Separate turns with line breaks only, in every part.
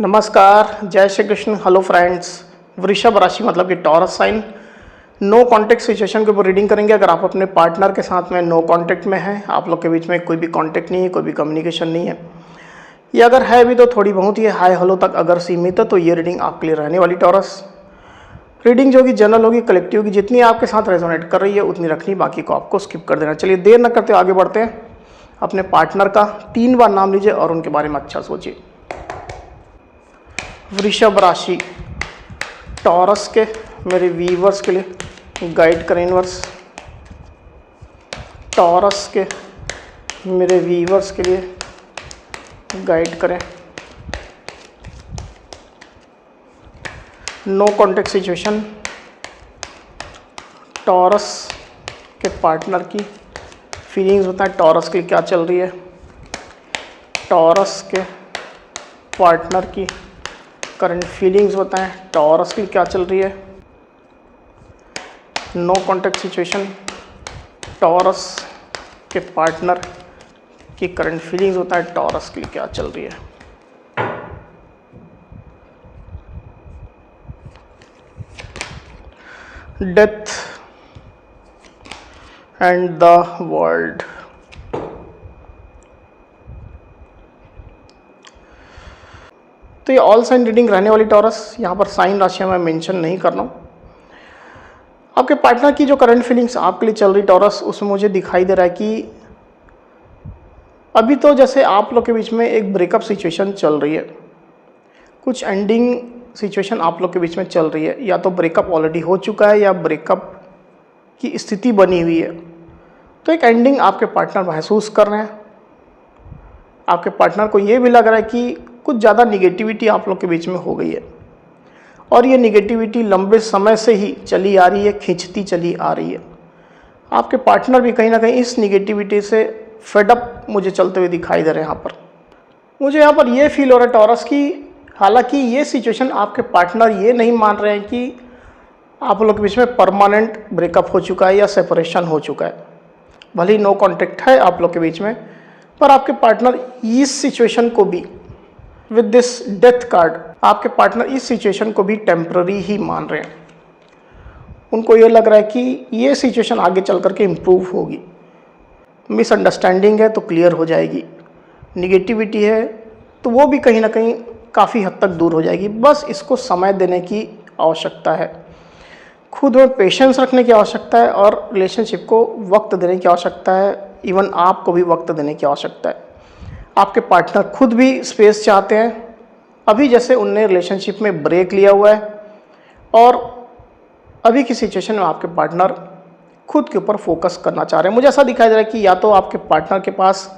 नमस्कार, जय Shri Krishna. Hello friends, वृषभ राशि मतलब कि Taurus sign, no contact situation के ऊपर रीडिंग करेंगे। अगर आप अपने पार्टनर के साथ में नो कांटेक्ट में हैं, आप लोग के बीच में कोई भी कांटेक्ट नहीं है, कोई भी कम्युनिकेशन नहीं है, या अगर है भी तो थोड़ी बहुत ही हाय हेलो तक अगर सीमित है, तो ये रीडिंग आपके लिए रहने वाली। टॉरस रीडिंग जो होगी जनरल होगी, कलेक्टिव होगी, जितनी आपके साथ रेजोनेट कर रही है उतनी रखनी, बाकी को आपको स्किप कर देना। चलिए देर न करते आगे बढ़ते हैं। अपने पार्टनर का 3 बार नाम लीजिए और उनके बारे में अच्छा सोचिए। वृषभ राशि टॉरस के मेरे वीवर्स के लिए गाइड करें यूनिवर्स। टॉरस के मेरे वीवर्स के लिए गाइड करें। नो कॉन्टेक्ट सिचुएशन, टॉरस के पार्टनर की फीलिंग्स बताएं, टॉरस के लिए क्या चल रही है। टॉरस के पार्टनर की करंट फीलिंग्स बताएं, टॉरस की क्या चल रही है। नो कॉन्टेक्ट सिचुएशन, टॉरस के पार्टनर की करंट फीलिंग्स बताएं, टॉरस की क्या चल रही है। Death and the world. तो ये ऑल साइन रीडिंग रहने वाली टॉरस, यहाँ पर साइन राशियाँ मैं मेंशन नहीं कर रहा हूँ। आपके पार्टनर की जो करंट फीलिंग्स आपके लिए चल रही टॉरस, उसमें मुझे दिखाई दे रहा है कि अभी तो जैसे आप लोग के बीच में एक ब्रेकअप सिचुएशन चल रही है, कुछ एंडिंग सिचुएशन आप लोग के बीच में चल रही है, या तो ब्रेकअप ऑलरेडी हो चुका है या ब्रेकअप की स्थिति बनी हुई है। तो एक एंडिंग आपके पार्टनर महसूस कर रहे हैं। आपके पार्टनर को ये भी लग रहा है कि कुछ ज़्यादा निगेटिविटी आप लोग के बीच में हो गई है, और ये निगेटिविटी लंबे समय से ही चली आ रही है, खींचती चली आ रही है। आपके पार्टनर भी कहीं ना कहीं इस निगेटिविटी से फेडअप मुझे चलते हुए दिखाई दे रहे हैं। मुझे यहाँ पर ये फील हो रहा है टॉरस की, हालांकि ये सिचुएशन आपके पार्टनर ये नहीं मान रहे हैं कि आप लोग के बीच में परमानेंट ब्रेकअप हो चुका है या सेपरेशन हो चुका है। भले ही नो कॉन्टेक्ट है आप लोग के बीच में, पर आपके पार्टनर इस सिचुएशन को भी, विद दिस डेथ कार्ड, आपके पार्टनर इस सिचुएशन को भी टेम्पररी ही मान रहे हैं। उनको ये लग रहा है कि ये सिचुएशन आगे चल करके इम्प्रूव होगी। मिसअंडरस्टैंडिंग है तो क्लियर हो जाएगी, निगेटिविटी है तो वो भी कहीं ना कहीं काफ़ी हद तक दूर हो जाएगी। बस इसको समय देने की आवश्यकता है, खुद में पेशेंस रखने की आवश्यकता है, और रिलेशनशिप को वक्त देने की आवश्यकता है। इवन आपको भी वक्त देने की आवश्यकता है। आपके पार्टनर खुद भी स्पेस चाहते हैं। अभी जैसे उनने रिलेशनशिप में ब्रेक लिया हुआ है, और अभी की सिचुएशन में आपके पार्टनर खुद के ऊपर फोकस करना चाह रहे हैं। मुझे ऐसा दिखाई दे रहा है कि या तो आपके पार्टनर के पास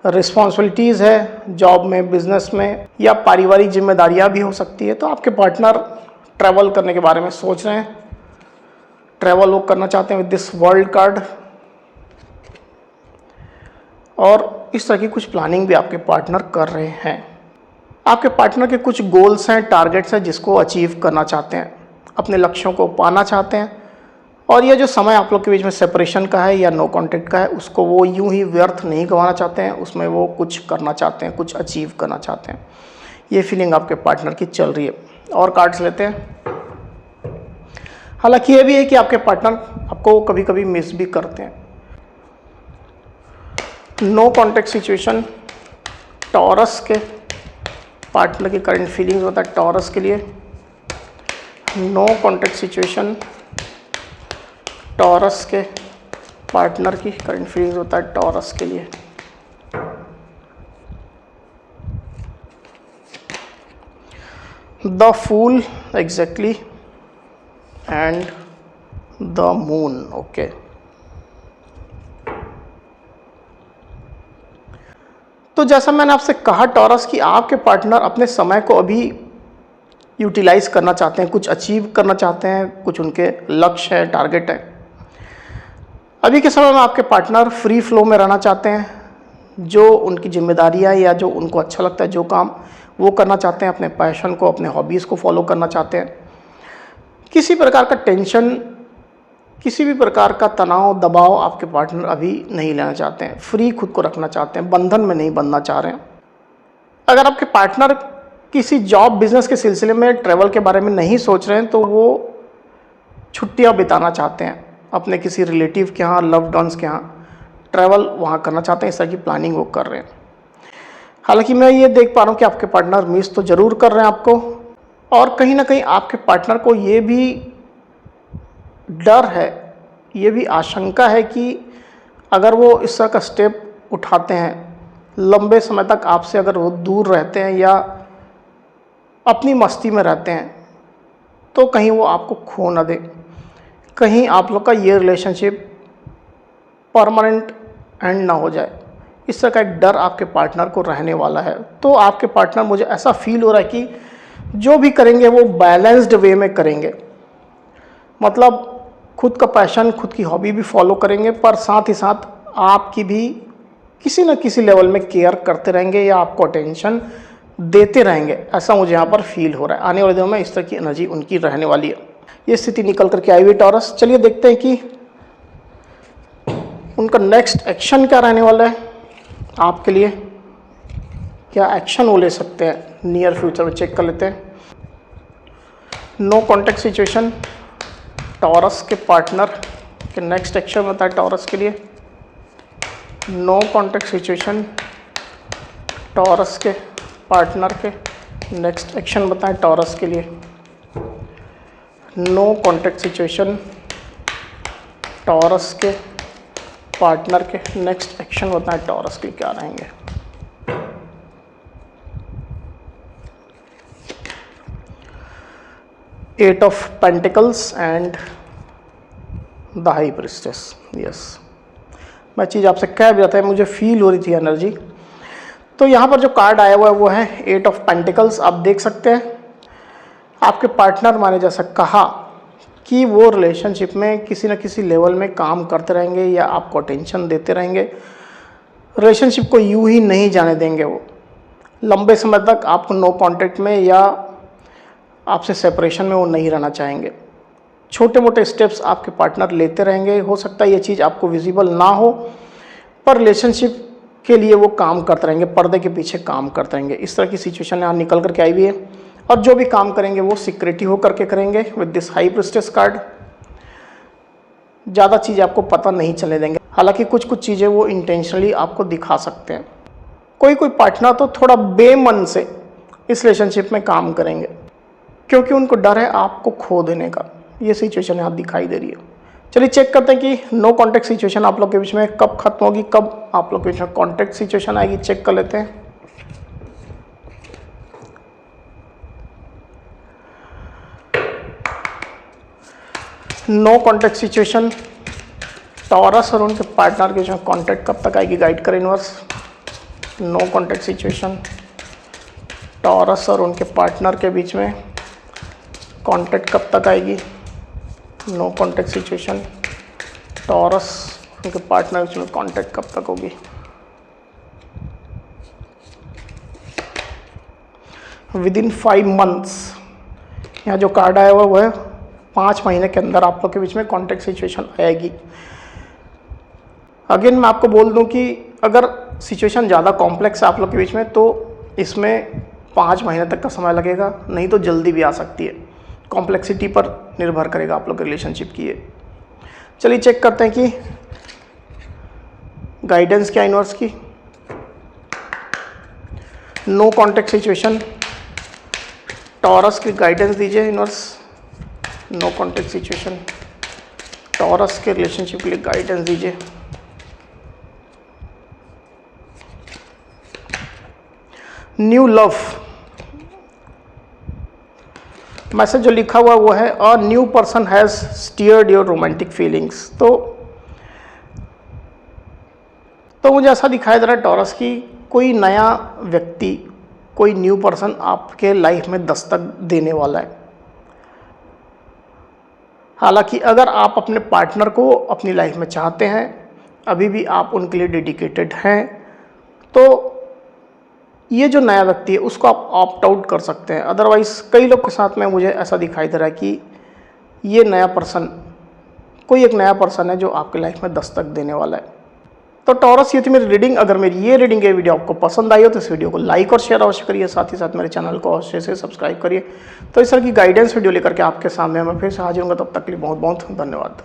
रिस्पॉन्सिबिलिटीज़ है जॉब में, बिजनेस में, या पारिवारिक जिम्मेदारियां भी हो सकती है। तो आपके पार्टनर ट्रैवल करने के बारे में सोच रहे हैं, ट्रैवल वो करना चाहते हैं विद दिस वर्ल्ड कार्ड, और इस तरह की कुछ प्लानिंग भी आपके पार्टनर कर रहे हैं। आपके पार्टनर के कुछ गोल्स हैं, टारगेट्स हैं जिसको अचीव करना चाहते हैं, अपने लक्ष्यों को पाना चाहते हैं, और ये जो समय आप लोग के बीच में सेपरेशन का है या नो कांटेक्ट का है, उसको वो यूं ही व्यर्थ नहीं गंवाना चाहते हैं, उसमें वो कुछ करना चाहते हैं, कुछ अचीव करना चाहते हैं। ये फीलिंग आपके पार्टनर की चल रही है। और कार्ड्स लेते हैं। हालांकि ये भी है कि आपके पार्टनर आपको कभी कभी मिस भी करते हैं। नो कॉन्टेक्ट सिचुएशन, टॉरस के पार्टनर की करंट फीलिंग्स होता है टॉरस के लिए। नो कॉन्टेक्ट सिचुएशन, टॉरस के पार्टनर की करंट फीलिंग्स होता है टॉरस के लिए। The fool exactly and the moon. Okay, तो जैसा मैंने आपसे कहा टॉरस कि आपके पार्टनर अपने समय को अभी यूटिलाइज करना चाहते हैं, कुछ अचीव करना चाहते हैं, कुछ उनके लक्ष्य है, टारगेट है। अभी के समय में आपके पार्टनर फ्री फ्लो में रहना चाहते हैं, जो उनकी जिम्मेदारियां या जो उनको अच्छा लगता है जो काम वो करना चाहते हैं, अपने पैशन को, अपने हॉबीज़ को फॉलो करना चाहते हैं। किसी प्रकार का टेंशन, किसी भी प्रकार का तनाव, दबाव आपके पार्टनर अभी नहीं लेना चाहते हैं। फ्री खुद को रखना चाहते हैं, बंधन में नहीं बंधना चाह रहे हैं। अगर आपके पार्टनर किसी जॉब बिजनेस के सिलसिले में ट्रैवल के बारे में नहीं सोच रहे हैं, तो वो छुट्टियां बिताना चाहते हैं अपने किसी रिलेटिव के यहाँ, लव्ड वंस के यहाँ, ट्रैवल वहाँ करना चाहते हैं, इस तरह की प्लानिंग वो कर रहे हैं। हालांकि मैं ये देख पा रहा हूँ कि आपके पार्टनर मिस तो ज़रूर कर रहे हैं आपको, और कहीं ना कहीं आपके पार्टनर को ये भी डर है, ये भी आशंका है कि अगर वो इस तरह का स्टेप उठाते हैं, लंबे समय तक आपसे अगर वो दूर रहते हैं या अपनी मस्ती में रहते हैं, तो कहीं वो आपको खो ना दे, कहीं आप लोग का ये रिलेशनशिप परमानेंट एंड ना हो जाए। इस तरह का एक डर आपके पार्टनर को रहने वाला है। तो आपके पार्टनर, मुझे ऐसा फील हो रहा है कि जो भी करेंगे वो बैलेंस्ड वे में करेंगे, मतलब खुद का पैशन, खुद की हॉबी भी फॉलो करेंगे, पर साथ ही साथ आपकी भी किसी न किसी लेवल में केयर करते रहेंगे या आपको अटेंशन देते रहेंगे। ऐसा मुझे यहाँ पर फील हो रहा है। आने वाले दिनों में इस तरह की एनर्जी उनकी रहने वाली है। ये स्थिति निकल करके आई हुई टॉरस। चलिए देखते हैं कि उनका नेक्स्ट एक्शन क्या रहने वाला है आपके लिए, क्या एक्शन वो ले सकते हैं नियर फ्यूचर में। चेक कर लेते हैं। नो कॉन्टैक्ट सिचुएशन, टॉरस के पार्टनर के नेक्स्ट एक्शन बताए टॉरस के लिए। नो कॉन्टैक्ट सिचुएशन, टॉरस के पार्टनर के नेक्स्ट एक्शन बताएं टॉरस के लिए। नो कॉन्टैक्ट सिचुएशन, टॉरस के पार्टनर के नेक्स्ट एक्शन बताएं टॉरस के क्या रहेंगे। Eight of pentacles and the high priestess. Yes, मैं चीज़ आपसे कह भी रहा था, मुझे फील हो रही थी एनर्जी। तो यहाँ पर जो कार्ड आया हुआ है वो है एट ऑफ पेंटिकल्स। आप देख सकते हैं आपके पार्टनर, मैंने जैसा कहा कि वो रिलेशनशिप में किसी न किसी लेवल में काम करते रहेंगे या आपको अटेंशन देते रहेंगे। रिलेशनशिप को यूं ही नहीं जाने देंगे। वो लंबे समय तक आपको नो कॉन्टैक्ट में या आपसे सेपरेशन में वो नहीं रहना चाहेंगे। छोटे मोटे स्टेप्स आपके पार्टनर लेते रहेंगे। हो सकता है ये चीज़ आपको विजिबल ना हो, पर रिलेशनशिप के लिए वो काम करते रहेंगे, पर्दे के पीछे काम करते रहेंगे। इस तरह की सिचुएशन यहाँ निकल करके आई हुई है। और जो भी काम करेंगे वो सिक्रेटिव होकर के करेंगे with this high priestess card. ज़्यादा चीज़ आपको पता नहीं चले देंगे। हालांकि कुछ कुछ चीज़ें वो इंटेंशनली आपको दिखा सकते हैं। कोई कोई पार्टनर तो थोड़ा बेमन से इस रिलेशनशिप में काम करेंगे, क्योंकि उनको डर है आपको खो देने का। ये सिचुएशन यहाँ दिखाई दे रही है। चलिए चेक करते हैं कि नो कॉन्टैक्ट सिचुएशन आप लोग के बीच में कब खत्म होगी, कब आप लोग के बीच में कॉन्टैक्ट सिचुएशन आएगी। चेक कर लेते हैं। नो कॉन्टैक्ट सिचुएशन, टॉरस और उनके पार्टनर के बीच में कॉन्टैक्ट कब तक आएगी, गाइड कर universe. No contact situation, Taurus और उनके पार्टनर के बीच में कॉन्टैक्ट कब तक आएगी। नो कॉन्टैक्ट सिचुएशन, टॉरस उनके पार्टनर के बीच में कॉन्टैक्ट कब तक होगी। विद इन 5 मंथ्स, यहाँ जो कार्ड आया हुआ वो है 5 महीने के अंदर आप लोग के बीच में कॉन्टैक्ट सिचुएशन आएगी। अगेन मैं आपको बोल दूं कि अगर सिचुएशन ज़्यादा कॉम्प्लेक्स है आप लोग के बीच में, तो इसमें 5 महीने तक का समय लगेगा, नहीं तो जल्दी भी आ सकती है। कॉम्प्लेक्सिटी पर निर्भर करेगा आप लोग के रिलेशनशिप की। ये चलिए चेक करते हैं कि गाइडेंस क्या यूनिवर्स की। नो कॉन्टैक्ट सिचुएशन, टॉरस की गाइडेंस दीजिए universe. No contact situation, Taurus के रिलेशनशिप के लिए गाइडेंस दीजिए। न्यू लव, मैसेज जो लिखा हुआ वो है a new person has steered your romantic feelings. तो मुझे ऐसा दिखाई दे रहा है टॉरस की कोई नया व्यक्ति, कोई न्यू पर्सन आपके लाइफ में दस्तक देने वाला है। हालांकि अगर आप अपने पार्टनर को अपनी लाइफ में चाहते हैं, अभी भी आप उनके लिए डेडिकेटेड हैं, तो ये जो नया व्यक्ति है उसको आप ऑप्ट आउट कर सकते हैं। अदरवाइज़ कई लोग के साथ में मुझे ऐसा दिखाई दे रहा है कि ये नया पर्सन, कोई एक नया पर्सन है जो आपकी लाइफ में दस्तक देने वाला है। तो टॉरस ये थी मेरी रीडिंग। अगर मेरी ये रीडिंग ये वीडियो आपको पसंद आई हो तो इस वीडियो को लाइक और शेयर अवश्य करिए, साथ ही साथ मेरे चैनल को अवश्य से सब्सक्राइब करिए। तो इस तरह की गाइडेंस वीडियो लेकर के आपके सामने मैं फिर से हाजिर हूँगा, तब तक के लिए बहुत बहुत धन्यवाद।